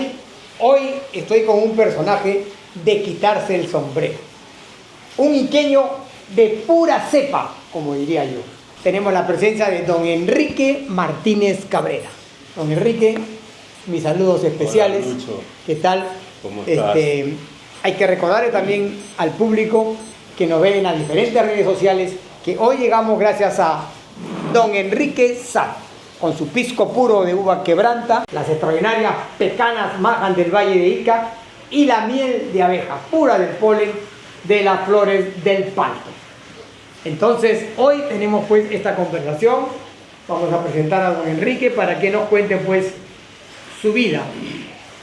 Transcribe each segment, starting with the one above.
bien, hoy estoy con un personaje de quitarse el sombrero. Un iqueño de pura cepa, como diría yo. Tenemos la presencia de don Enrique Martínez Cabrera. Don Enrique, mis saludos especiales. Hola, Lucho. ¿Qué tal? ¿Cómo estás? Hay que recordarle también al público que nos ve en las diferentes redes sociales que hoy llegamos gracias a don Enrique Sal, con su pisco puro de uva quebranta, las extraordinarias pecanas Majan del Valle de Ica y la miel de abeja pura del polen de las flores del palto. Entonces, hoy tenemos pues esta conversación. Vamos a presentar a don Enrique para que nos cuente pues su vida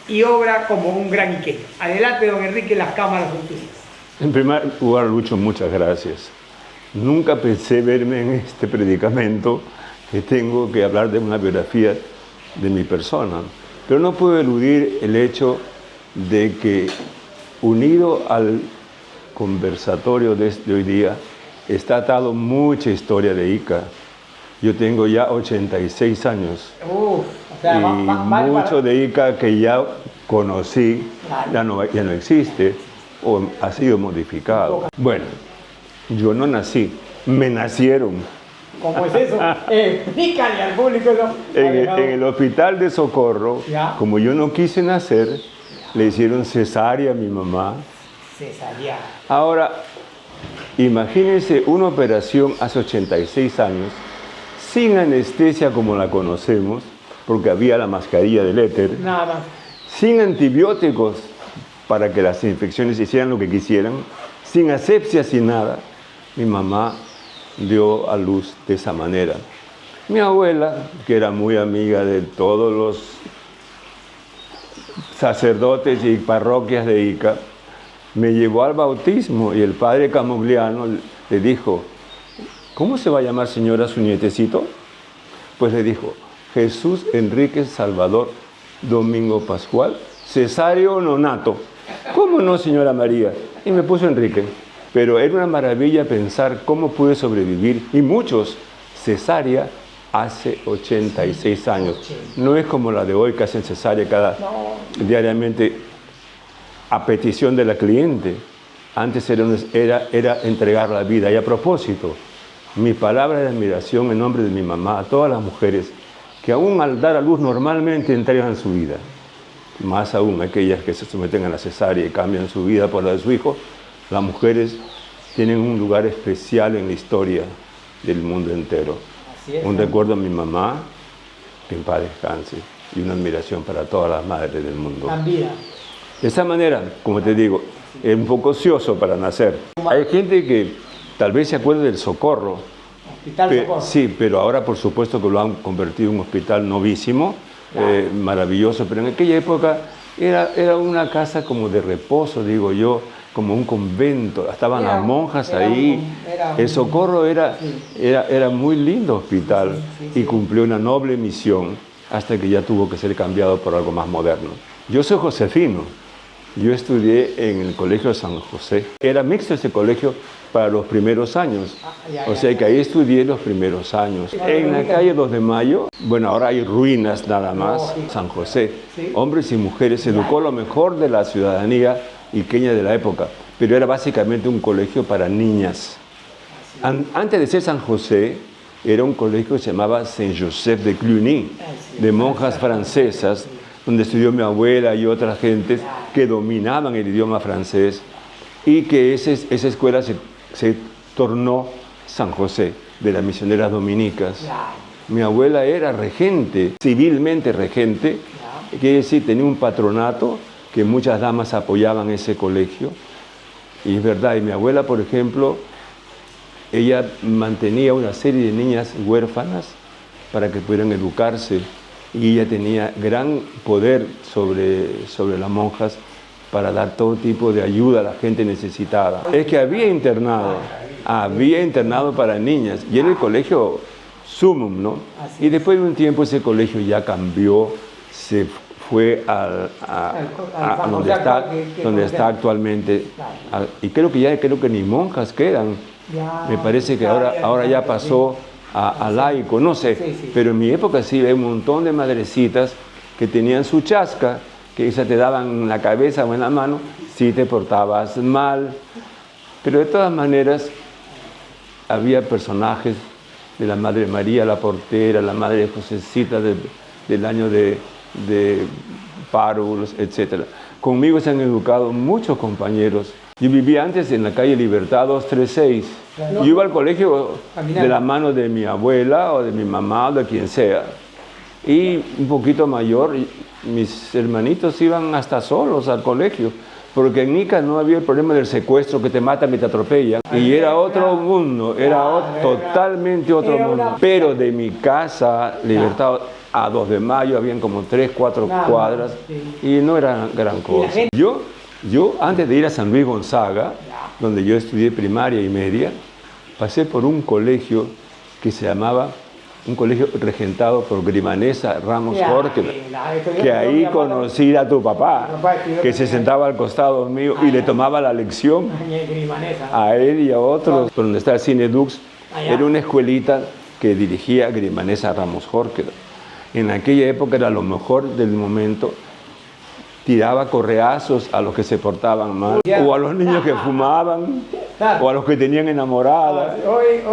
y obra como un gran iqueño. Adelante, don Enrique, las cámaras son tuyas. En primer lugar, Lucho, muchas gracias. Nunca pensé verme en este predicamento que tengo que hablar de una biografía de mi persona, pero no puedo eludir el hecho de que, unido al conversatorio de hoy día, está atado mucha historia de Ica. Yo tengo ya 86 años y mucho de Ica que ya conocí, claro, ya no existe o ha sido modificado. Bueno, yo no nací, me nacieron. ¿Cómo es eso? Explícale al público. En el hospital de Socorro, ¿ya? Como yo no quise nacer, le hicieron cesárea a mi mamá. Cesárea. Ahora, imagínense una operación hace 86 años, sin anestesia como la conocemos, porque había la mascarilla del éter. Nada más. Sin antibióticos para que las infecciones hicieran lo que quisieran, sin asepsia, sin nada. Mi mamá dio a luz de esa manera. Mi abuela, que era muy amiga de todos los sacerdotes y parroquias de Ica, me llevó al bautismo y el padre Camogliano le dijo: ¿cómo se va a llamar, señora, su nietecito? Pues le dijo: Jesús Enrique Salvador Domingo Pascual Cesario Nonato. ¿Cómo no, señora María? Y me puso Enrique. Pero era una maravilla pensar cómo pude sobrevivir, y muchos, cesárea hace 86 años. No es como la de hoy, que hacen cesárea diariamente a petición de la cliente. Antes era entregar la vida. Y a propósito, mi palabra de admiración en nombre de mi mamá a todas las mujeres que aún al dar a luz normalmente entregan su vida. Más aún aquellas que se someten a la cesárea y cambian su vida por la de su hijo. Las mujeres tienen un lugar especial en la historia del mundo entero. Un recuerdo a mi mamá, que en paz descanse, y una admiración para todas las madres del mundo. De esa manera, como te digo, es un poco ocioso para nacer. Hay gente que tal vez se acuerde del Socorro. Hospital Socorro. Sí, pero ahora por supuesto que lo han convertido en un hospital novísimo, maravilloso, pero en aquella época era una casa como de reposo, digo yo, como un convento, estaban las monjas ahí. El Socorro era muy lindo hospital y cumplió una noble misión hasta que ya tuvo que ser cambiado por algo más moderno. Yo soy josefino, yo estudié en el Colegio de San José. Era mixto ese colegio para los primeros años, o sea que ahí estudié los primeros años. En la calle 2 de Mayo, bueno, ahora hay ruinas nada más, San José. Hombres y mujeres, se educó lo mejor de la ciudadanía iqueña de la época, pero era básicamente un colegio para niñas. Antes de ser San José, era un colegio que se llamaba Saint-Joseph de Cluny, de monjas francesas, donde estudió mi abuela y otras gentes que dominaban el idioma francés, y que esa escuela se tornó San José, de las misioneras dominicas. Mi abuela era regente, civilmente regente, quiere decir, tenía un patronato que muchas damas apoyaban ese colegio, y es verdad. Y mi abuela, por ejemplo, ella mantenía una serie de niñas huérfanas para que pudieran educarse, y ella tenía gran poder sobre las monjas para dar todo tipo de ayuda a la gente necesitada. Es que había internado para niñas, y era el colegio Sumum, ¿no? Y después de un tiempo ese colegio ya cambió, se fue a donde está actualmente, y creo que ni monjas quedan. Me parece que ahora ya pasó a laico, no sé, pero en mi época sí había un montón de madrecitas que tenían su chasca, que esa te daban en la cabeza o en la mano si te portabas mal. Pero de todas maneras, había personajes de la Madre María, la portera, la Madre de Josecita del año de párvulos, etc. Conmigo se han educado muchos compañeros. Yo vivía antes en la calle Libertad 236. Yo iba al colegio de la mano de mi abuela o de mi mamá o de quien sea. Y un poquito mayor, mis hermanitos iban hasta solos al colegio, porque en Ica no había el problema del secuestro, que te matan y te atropellan. Y era otro mundo, totalmente otro mundo. Pero de mi casa, Libertad a 2 de Mayo, habían como 3, 4 cuadras, y no era gran cosa. Yo, antes de ir a San Luis Gonzaga, donde yo estudié primaria y media, pasé por un colegio que se llamaba, un colegio regentado por Grimanesa Ramos Jorge, que ahí conocí a tu papá, que se sentaba al costado mío y le tomaba la lección a él y a otros. Donde está el Cine Dux, era una escuelita que dirigía Grimanesa Ramos Jorge. En aquella época era lo mejor del momento. Tiraba correazos a los que se portaban mal, o a los niños que fumaban, o a los que tenían enamoradas.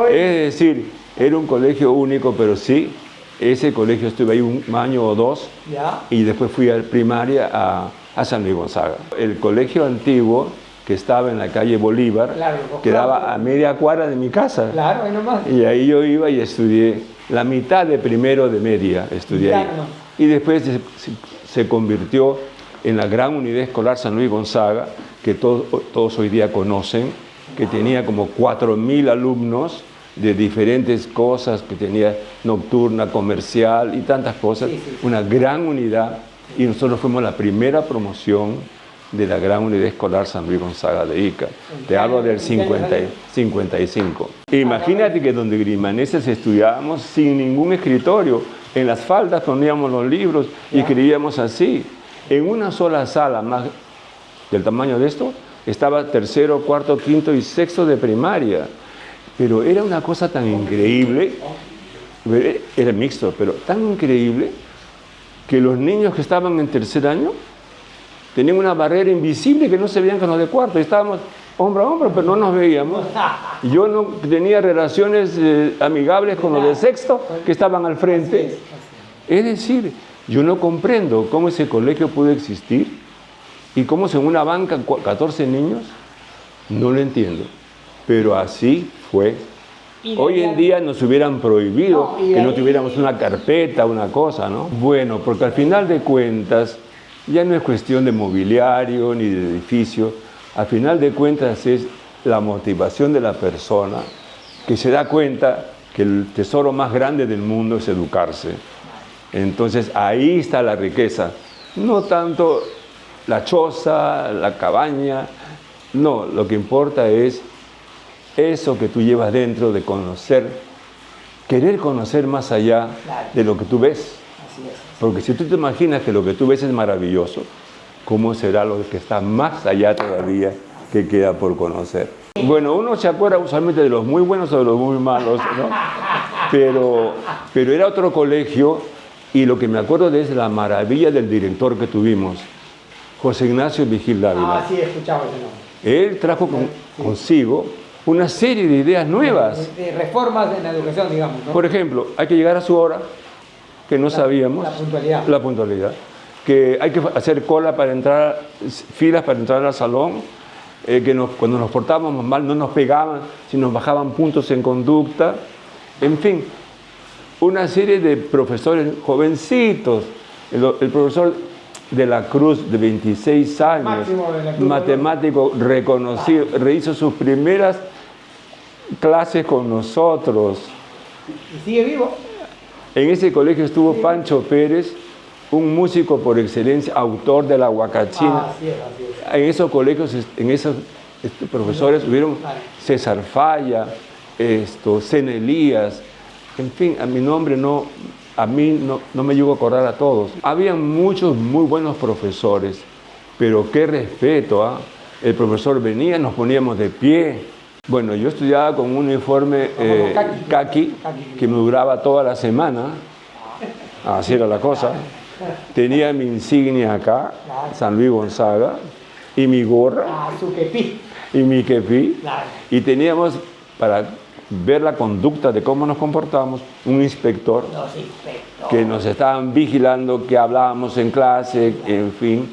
Es decir, era un colegio único, pero sí, ese colegio estuve ahí un año o 2, y después fui a primaria a San Luis Gonzaga. El colegio antiguo, que estaba en la calle Bolívar, quedaba a media cuadra de mi casa. Y ahí yo iba y estudié la mitad de primero de media, estudié ahí. Y después se convirtió en la gran unidad escolar San Luis Gonzaga, que todos hoy día conocen, que tenía como 4.000 alumnos de diferentes cosas, que tenía nocturna, comercial y tantas cosas, una gran unidad, y nosotros fuimos la primera promoción de la gran unidad escolar San Luis Gonzaga de Ica. Te hablo del 55. Imagínate que donde Grimaneses estudiábamos sin ningún escritorio, en las faldas poníamos los libros y escribíamos así. En una sola sala, más del tamaño de esto, estaba tercero, cuarto, quinto y sexto de primaria. Pero era una cosa tan increíble, era mixto, pero tan increíble, que los niños que estaban en tercer año tenían una barrera invisible que no se veían con los de cuarto. Estábamos hombro a hombro, pero no nos veíamos. Yo no tenía relaciones amigables con los de sexto que estaban al frente. Es decir, yo no comprendo cómo ese colegio pudo existir y cómo en una banca 14 niños, no lo entiendo. Pero así fue. Hoy en día nos hubieran prohibido que no tuviéramos una carpeta, una cosa, ¿no? Bueno, porque al final de cuentas ya no es cuestión de mobiliario ni de edificio. Al final de cuentas es la motivación de la persona que se da cuenta que el tesoro más grande del mundo es educarse. Entonces ahí está la riqueza, no tanto la choza, la cabaña, no, lo que importa es eso que tú llevas dentro de conocer, querer conocer más allá de lo que tú ves. Porque si tú te imaginas que lo que tú ves es maravilloso, ¿cómo será lo que está más allá todavía que queda por conocer? Bueno, uno se acuerda usualmente de los muy buenos o de los muy malos, ¿no? Pero era otro colegio. Y lo que me acuerdo de es la maravilla del director que tuvimos, José Ignacio Vigil Dávila. Sí, escuchaba ese nombre. Él trajo consigo una serie de ideas nuevas. De reformas en la educación, digamos, ¿no? Por ejemplo, hay que llegar a su hora, que no sabíamos. La puntualidad. La puntualidad. Que hay que hacer cola para entrar, filas para entrar al salón. Cuando nos portábamos mal no nos pegaban, si nos bajaban puntos en conducta. En fin, una serie de profesores jovencitos. El profesor de la Cruz, de 26 años, matemático reconocido, rehizo sus primeras clases con nosotros. ¿Y sigue vivo? En ese colegio estuvo Pancho Pérez, un músico por excelencia, autor de la Huacachina. Así es. En esos colegios, en esos profesores hubieron César Falla, Zen Elías, en fin, a mí no me llego a acordar a todos. Habían muchos muy buenos profesores, pero qué respeto, ¿ah? El profesor venía, nos poníamos de pie. Bueno, yo estudiaba con un uniforme kaki que me duraba toda la semana. Así era la cosa. tenía mi insignia acá, Claro. San Luis Gonzaga, y mi gorra, Ah, su quepí. y mi kepi, Claro. y teníamos, para ver la conducta de cómo nos comportamos, un inspector Los inspectores. que nos estaban vigilando, que hablábamos en clase, en fin,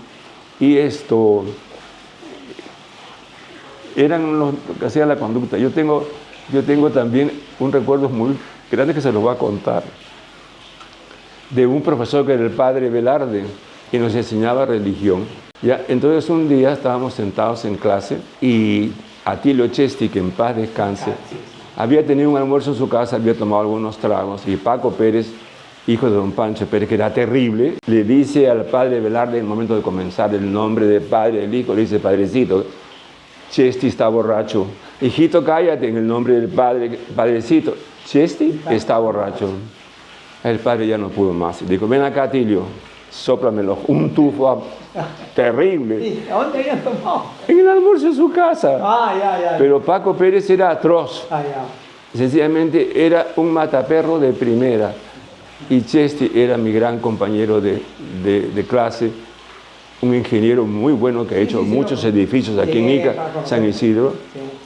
y esto eran los que hacían la conducta. Yo tengo también un recuerdo muy grande que se los voy a contar, de un profesor que era el padre Velarde, que nos enseñaba religión. Ya, entonces un día estábamos sentados en clase y Atilio Chesti, que en paz descanse, había tenido un almuerzo en su casa, había tomado algunos tragos, y Paco Pérez, hijo de don Pancho Pérez, que era terrible, le dice al padre Velarde, en el momento de comenzar el nombre del padre del hijo, le dice: padrecito, Chesti está borracho. Hijito, cállate, en el nombre del padre, padrecito, Chesti está borracho. El padre ya no pudo más. Dijo: ven acá, Atilio, sóplamelo. Un tufo terrible. Sí, ¿a dónde habían tomado? En el almuerzo de su casa. Ah, ya. Pero Paco Pérez era atroz. Ah, ya. Sencillamente era un mataperro de primera. Y Chesti era mi gran compañero de clase, un ingeniero muy bueno que ha hecho muchos edificios aquí en Ica, San Isidro,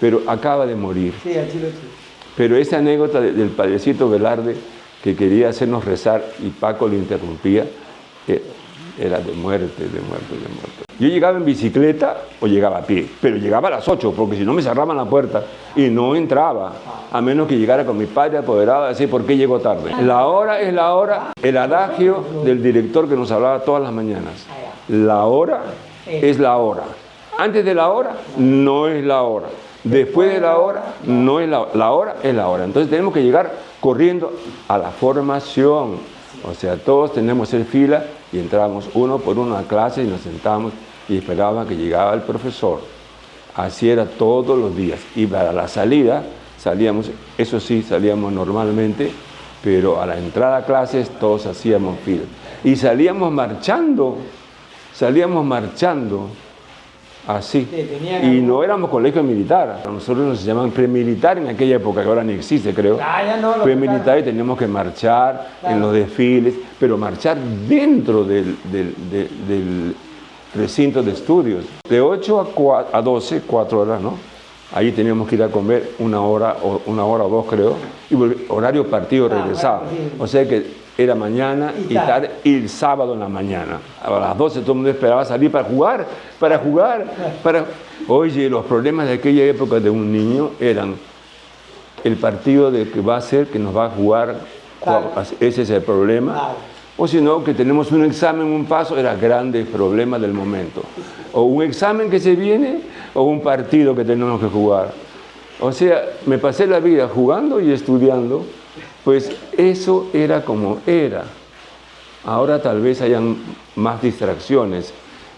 pero acaba de morir. Sí, al chilo, sí. Pero esa anécdota del padrecito Velarde, que quería hacernos rezar y Paco lo interrumpía, era de muerte. Yo llegaba en bicicleta o llegaba a pie, pero llegaba a las 8, porque si no me cerraban la puerta y no entraba, a menos que llegara con mi padre apoderado a decir: ¿por qué llegó tarde? La hora es la hora, el adagio del director que nos hablaba todas las mañanas. La hora es la hora. Antes de la hora no es la hora. Después de la hora no es la hora, es la hora. Entonces tenemos que llegar corriendo a la formación. O sea, todos tenemos que hacer fila y entramos uno por uno a clase y nos sentamos y esperábamos que llegaba el profesor. Así era todos los días. Y para la salida salíamos, eso sí, salíamos normalmente, pero a la entrada a clases todos hacíamos fila. Y salíamos marchando, así. Y no éramos colegio militar, a nosotros nos llaman premilitar en aquella época, que ahora ni existe, creo. Ya no, Premilitar, y teníamos que marchar en los desfiles, pero marchar dentro del recinto de estudios. De 8 a 12, 4 horas, ¿no? Ahí teníamos que ir a comer una hora o dos, creo, y horario partido regresaba. O sea que era mañana y tarde, y el sábado en la mañana. A las 12 todo el mundo esperaba salir para jugar. Oye, los problemas de aquella época de un niño eran el partido de que va a ser, que nos va a jugar, ese es el problema. O si no, que tenemos un examen, un paso, era grande problema del momento. O un examen que se viene, o un partido que tenemos que jugar. O sea, me pasé la vida jugando y estudiando. Pues eso era como era. Ahora tal vez hayan más distracciones,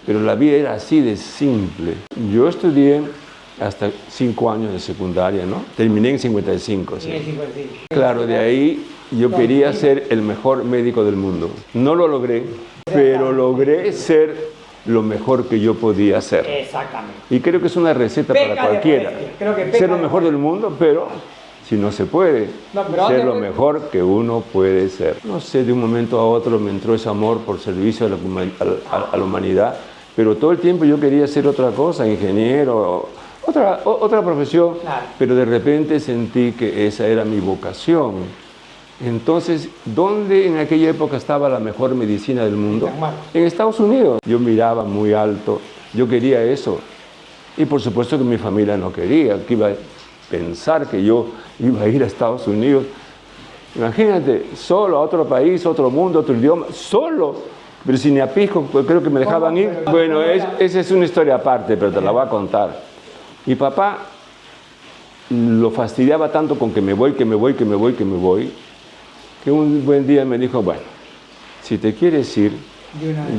pero la vida era así de simple. Yo estudié hasta 5 años de secundaria, ¿no? Terminé en 55. ¿Sí? Claro, de ahí yo quería ser el mejor médico del mundo. No lo logré, pero logré ser lo mejor que yo podía ser. Exactamente. Y creo que es una receta para cualquiera. Ser lo mejor del mundo, pero si no se puede, ser lo mejor que uno puede ser. No sé, de un momento a otro me entró ese amor por servicio a la humanidad, pero todo el tiempo yo quería ser otra cosa, ingeniero, otra profesión, pero de repente sentí que esa era mi vocación. Entonces, ¿dónde en aquella época estaba la mejor medicina del mundo? En Estados Unidos. Yo miraba muy alto, yo quería eso. Y por supuesto que mi familia no quería, que iba a pensar que yo iba a ir a Estados Unidos. Imagínate, solo a otro país, otro mundo, otro idioma, solo. Pero si ni a pisco, pues creo que me dejaban ir. Bueno, esa es una historia aparte, pero te la voy a contar. Mi papá lo fastidiaba tanto con que me voy, que un buen día me dijo: bueno, si te quieres ir,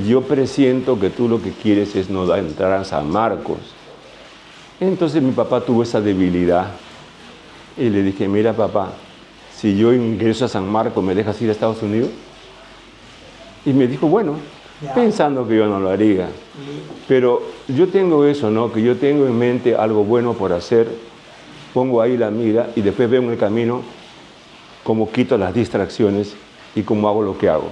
yo presiento que tú lo que quieres es no entrar a San Marcos. Entonces mi papá tuvo esa debilidad y le dije: mira, papá, si yo ingreso a San Marcos, ¿me dejas ir a Estados Unidos? Y me dijo: bueno, pensando que yo no lo haría. Pero yo tengo eso, ¿no? Que yo tengo en mente algo bueno por hacer, pongo ahí la mira y después veo en el camino cómo quito las distracciones y cómo hago lo que hago.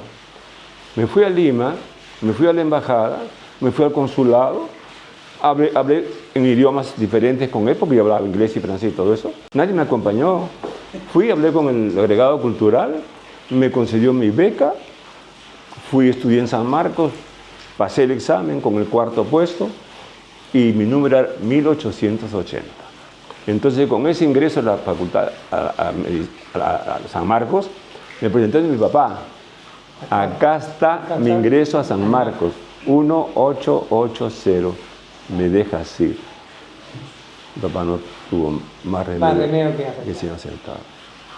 Me fui a Lima, me fui a la embajada, me fui al consulado, hablé en idiomas diferentes con él, porque yo hablaba inglés y francés y todo eso. Nadie me acompañó. Fui, hablé con el agregado cultural, me concedió mi beca, estudié en San Marcos, pasé el examen con el 4º puesto y mi número era 1880. Entonces, con ese ingreso a la facultad, a San Marcos, me presenté a mi papá. Acá está mi ingreso a San Marcos, 1880. Me dejas ir. Mi papá no tuvo más remedio que sin aceptar.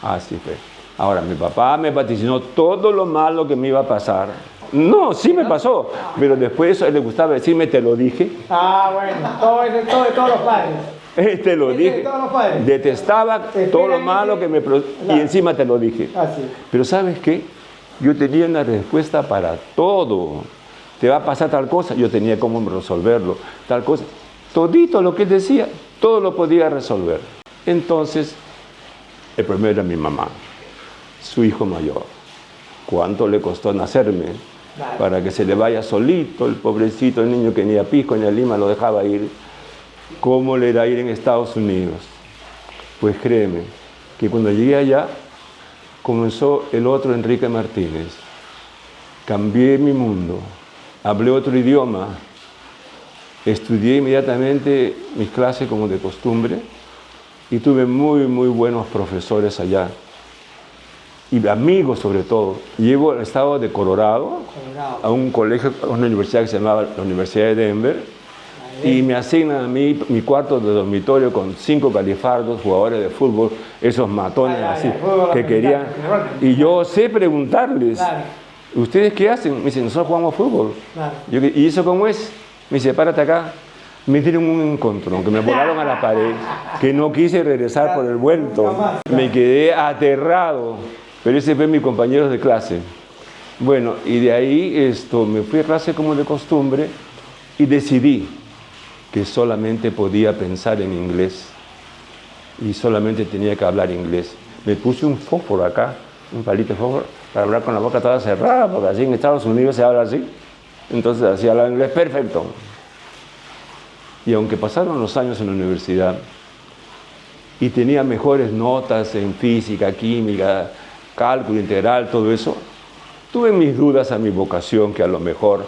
Así fue. Ahora, mi papá me vaticinó todo lo malo que me iba a pasar. No, sí me pasó, pero después eso, a él le gustaba decirme, te lo dije. Ah, bueno, todo de todos los padres. Te lo dije. De todos los padres. Detestaba todo lo malo que me... Y encima te lo dije. Así. Pero ¿sabes qué? Yo tenía una respuesta para todo. Te va a pasar tal cosa, yo tenía cómo resolverlo. Tal cosa. Todito lo que él decía, todo lo podía resolver. Entonces, el primero era mi mamá, su hijo mayor. ¿Cuánto le costó nacerme? Claro. Para que se le vaya solito, el pobrecito, el niño que ni a Pisco ni a Lima lo dejaba ir. ¿Cómo le era ir en Estados Unidos? Pues créeme, que cuando llegué allá, comenzó el otro Enrique Martínez. Cambié mi mundo, hablé otro idioma, estudié inmediatamente mis clases como de costumbre y tuve muy buenos profesores allá. Y amigos sobre todo. Llevo al estado de Colorado, a un colegio, a una universidad que se llamaba la Universidad de Denver, y me asignan a mí mi cuarto de dormitorio con 5 califardos, jugadores de fútbol, esos matones así, que querían. Y yo sé preguntarles, ¿ustedes qué hacen? Me dicen, nosotros jugamos fútbol. Yo, ¿y eso cómo es? Me dice, párate acá. Me dieron un encontrón, que me volaron a la pared, que no quise regresar por el vuelto. Me quedé aterrado. Pero ese fue mi compañero de clase. Bueno, y de ahí me fui a clase como de costumbre y decidí que solamente podía pensar en inglés y solamente tenía que hablar inglés. Me puse un fósforo acá, un palito de fósforo, para hablar con la boca toda cerrada, porque así en Estados Unidos se habla así. Entonces así hablaba inglés perfecto. Y aunque pasaron los años en la universidad y tenía mejores notas en física, química, cálculo integral, todo eso, tuve mis dudas a mi vocación, que a lo mejor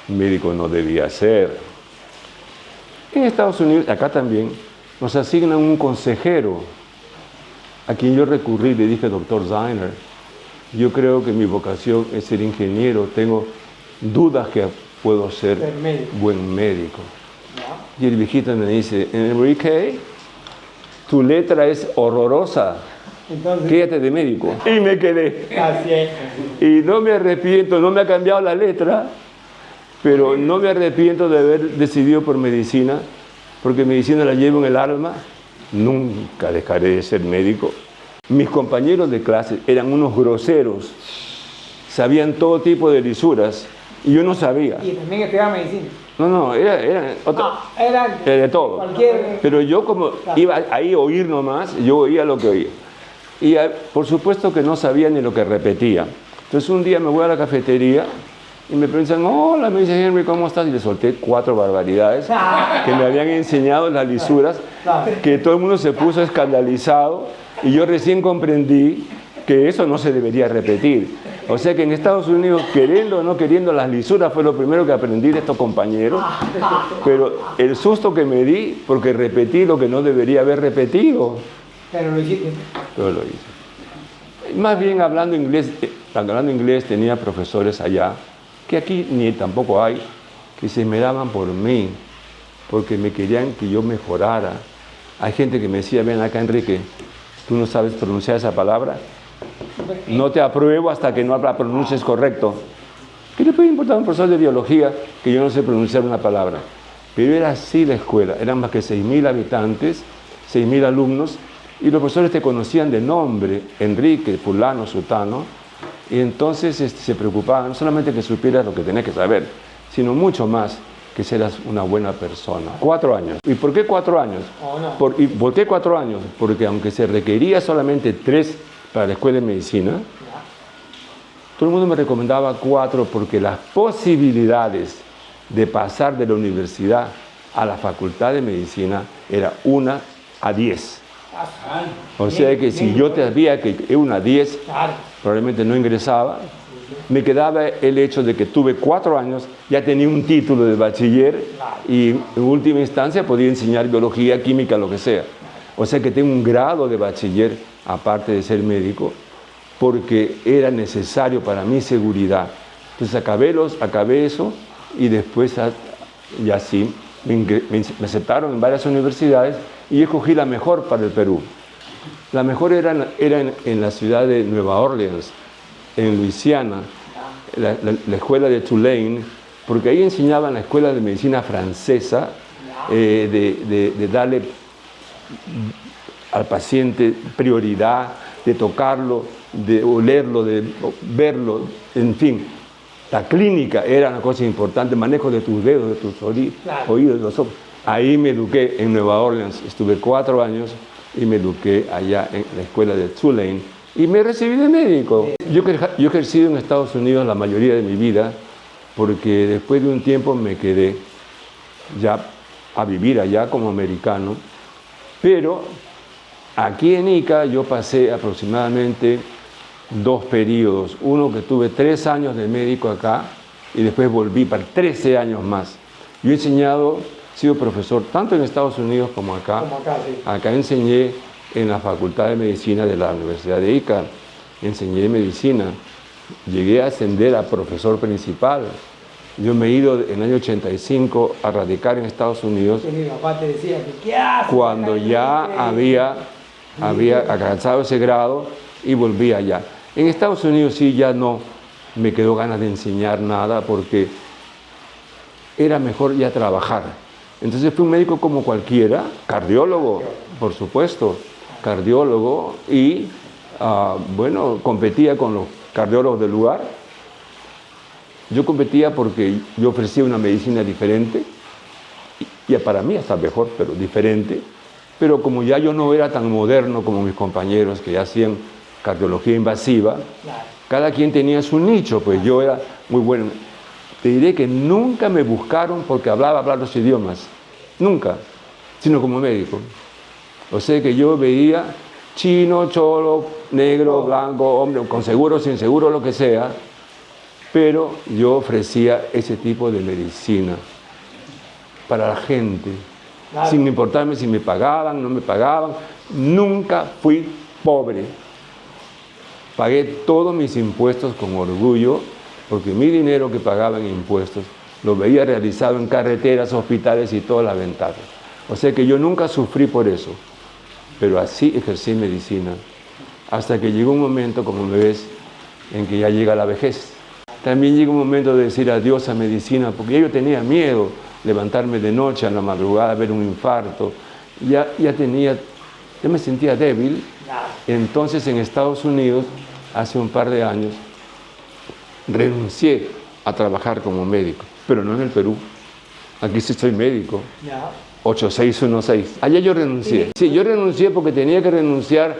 médico no debía ser. En Estados Unidos, acá también, nos asignan un consejero a quien yo recurrí y le dije, doctor Zeiner, yo creo que mi vocación es ser ingeniero, tengo dudas que puedo ser buen médico. Y el viejito me dice, Enrique, tu letra es horrorosa. Entonces, quédate de médico. Y me quedé. Así es. Y no me arrepiento, no me ha cambiado la letra, pero no me arrepiento de haber decidido por medicina, porque medicina la llevo en el alma. Nunca dejaré de ser médico. Mis compañeros de clase eran unos groseros, sabían todo tipo de lisuras, y yo no sabía. ¿Y también estudiaba medicina? No, era de todo. Pero yo como iba ahí a oír nomás, yo oía lo que oía. Y por supuesto que no sabía ni lo que repetía. Entonces un día me voy a la cafetería y me preguntan, hola, me dice Henry, ¿cómo estás? Y le solté 4 barbaridades que me habían enseñado las lisuras, que todo el mundo se puso escandalizado y yo recién comprendí que eso no se debería repetir. O sea que en Estados Unidos, queriendo o no queriendo, las lisuras fue lo primero que aprendí de estos compañeros, pero el susto que me di porque repetí lo que no debería haber repetido. Pero lo hiciste. Pero lo hice. Más bien hablando inglés tenía profesores allá, que aquí ni tampoco hay, que se esmeraban por mí, porque me querían que yo mejorara. Hay gente que me decía, ven acá Enrique, ¿tú no sabes pronunciar esa palabra? No te apruebo hasta que no la pronuncies correcto. ¿Qué le puede importar a un profesor de biología que yo no sé pronunciar una palabra? Pero era así la escuela, eran más que 6.000 habitantes, 6.000 alumnos, y los profesores te conocían de nombre, Enrique, fulano, sutano, y entonces se preocupaban, no solamente que supieras lo que tenías que saber, sino mucho más, que seas una buena persona. 4 años. ¿Y por qué 4 años? ¿Por qué 4 años? Porque aunque se requería solamente 3 para la escuela de medicina, Todo el mundo me recomendaba 4 porque las posibilidades de pasar de la universidad a la facultad de medicina era 1 a 10. O sea que si yo sabía que era 1 a 10, probablemente no ingresaba. Me quedaba el hecho de que tuve 4 años, ya tenía un título de bachiller y en última instancia podía enseñar biología, química, lo que sea. O sea que tengo un grado de bachiller, aparte de ser médico, porque era necesario para mi seguridad. Entonces acabé eso y después ya sí me aceptaron en varias universidades y escogí la mejor para el Perú. La mejor era en la ciudad de Nueva Orleans, en Luisiana, la escuela de Tulane, porque ahí enseñaban la escuela de medicina francesa, de darle al paciente prioridad, de tocarlo, de olerlo, de verlo, en fin. La clínica era una cosa importante, manejo de tus dedos, de tus oídos, de los ojos. Ahí me eduqué en Nueva Orleans, estuve 4 años y me eduqué allá en la escuela de Tulane y me recibí de médico. Yo he ejercido en Estados Unidos la mayoría de mi vida porque después de un tiempo me quedé ya a vivir allá como americano, pero aquí en Ica yo pasé aproximadamente 2 periodos. Uno que tuve 3 años de médico acá y después volví para 13 años más. Yo he enseñado, he sido profesor tanto en Estados Unidos como acá. Sí. Acá enseñé en la Facultad de Medicina de la Universidad de Ica. Enseñé medicina. Llegué a ascender a profesor principal. Yo me he ido en el año 85 a radicar en Estados Unidos. Y mi papá te decía, ¿qué haces? Cuando ya había alcanzado ese grado y volví allá. En Estados Unidos sí ya no me quedó ganas de enseñar nada porque era mejor ya trabajar. Entonces fui un médico como cualquiera, cardiólogo, por supuesto, cardiólogo y bueno, competía con los cardiólogos del lugar. Yo competía porque yo ofrecía una medicina diferente y para mí hasta mejor, pero diferente. Pero como ya yo no era tan moderno como mis compañeros que ya hacían cardiología invasiva, cada quien tenía su nicho, pues yo era muy bueno. Te diré que nunca me buscaron porque hablaba los idiomas, nunca, sino como médico. O sea que yo veía chino, cholo, negro, blanco, hombre, con seguro, sin seguro, lo que sea, pero yo ofrecía ese tipo de medicina para la gente. Claro. Sin importarme si me pagaban, no me pagaban, nunca fui pobre. Pagué todos mis impuestos con orgullo, porque mi dinero que pagaba en impuestos lo veía realizado en carreteras, hospitales y todas las ventajas. O sea que yo nunca sufrí por eso, pero así ejercí medicina, hasta que llegó un momento, como me ves, en que ya llega la vejez. También llega un momento de decir adiós a medicina, porque yo tenía miedo levantarme de noche a la madrugada, ver un infarto. Ya me sentía débil. Entonces en Estados Unidos, hace un par de años, renuncié a trabajar como médico, pero no en el Perú. Aquí sí soy médico. 8616. Allá yo renuncié. Sí, yo renuncié porque tenía que renunciar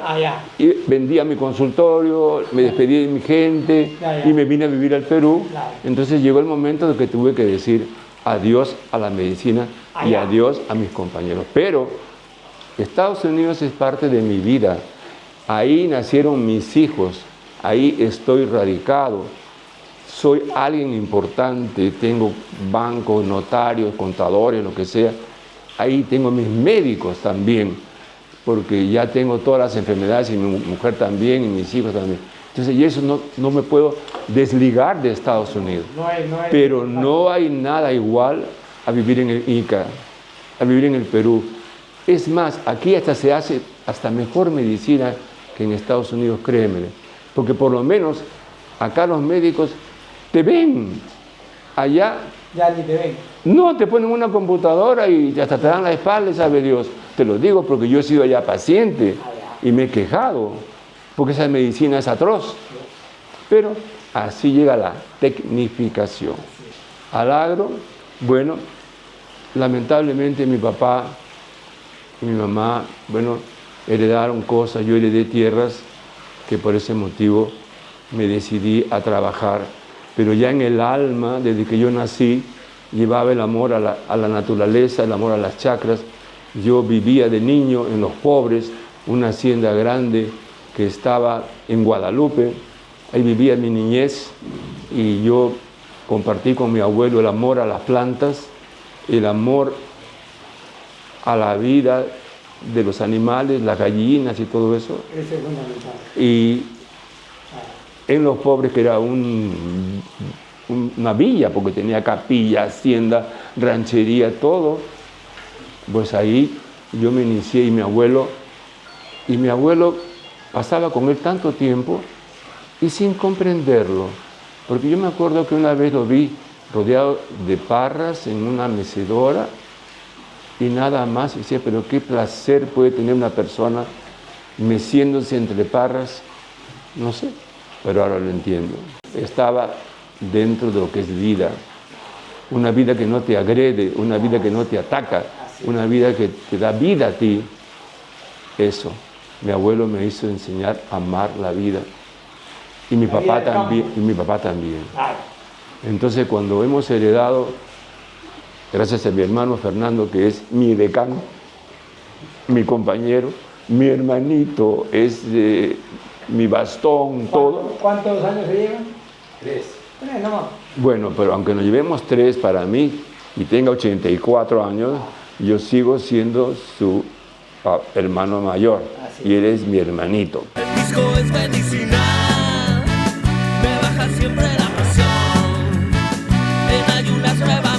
y vendía mi consultorio, me despedí de mi gente y me vine a vivir al Perú. Entonces llegó el momento de que tuve que decir adiós a la medicina y adiós a mis compañeros. Pero Estados Unidos es parte de mi vida. Ahí nacieron mis hijos, ahí estoy radicado. Soy alguien importante, tengo bancos, notarios, contadores, lo que sea. Ahí tengo mis médicos también, porque ya tengo todas las enfermedades y mi mujer también y mis hijos también. Entonces, y eso no me puedo desligar de Estados Unidos. Pero no hay nada igual a vivir en el Ica, a vivir en el Perú. Es más, aquí hasta se hace hasta mejor medicina que en Estados Unidos, créeme. Porque por lo menos acá los médicos te ven, allá ya ni te ven. No, te ponen una computadora y hasta te dan la espalda, sabe Dios. Te lo digo porque yo he sido allá paciente y me he quejado, porque esa medicina es atroz. Pero así llega la tecnificación. Al agro, bueno, lamentablemente mi papá y mi mamá, bueno, heredaron cosas, yo heredé tierras que por ese motivo me decidí a trabajar, pero ya en el alma, desde que yo nací, llevaba el amor a la naturaleza, el amor a las chacras. Yo vivía de niño en Los Pobres, una hacienda grande que estaba en Guadalupe. Ahí vivía mi niñez y yo compartí con mi abuelo el amor a las plantas, el amor a la vida de los animales, las gallinas y todo eso. Eso es fundamental. Y en Los Pobres, que era una villa, porque tenía capilla, hacienda, ranchería, todo, pues ahí yo me inicié y mi abuelo pasaba con él tanto tiempo y sin comprenderlo, porque yo me acuerdo que una vez lo vi rodeado de parras en una mecedora y nada más, y decía, pero qué placer puede tener una persona meciéndose entre parras, no sé, pero ahora lo entiendo. Estaba dentro de lo que es vida, una vida que no te agrede, una vida que no te ataca, una vida que te da vida a ti. Eso, mi abuelo me hizo enseñar a amar la vida y mi papá también. Entonces, cuando hemos heredado, gracias a mi hermano Fernando, que es mi decano, mi compañero, mi hermanito, es mi bastón, todo. ¿Cuántos años se llevan? 3. No. Bueno, pero aunque nos llevemos 3 para mí y tenga 84 años, yo sigo siendo su hermano mayor y él es mi hermanito. El pisco es medicinal, me baja siempre la presión, en ayunas me baja.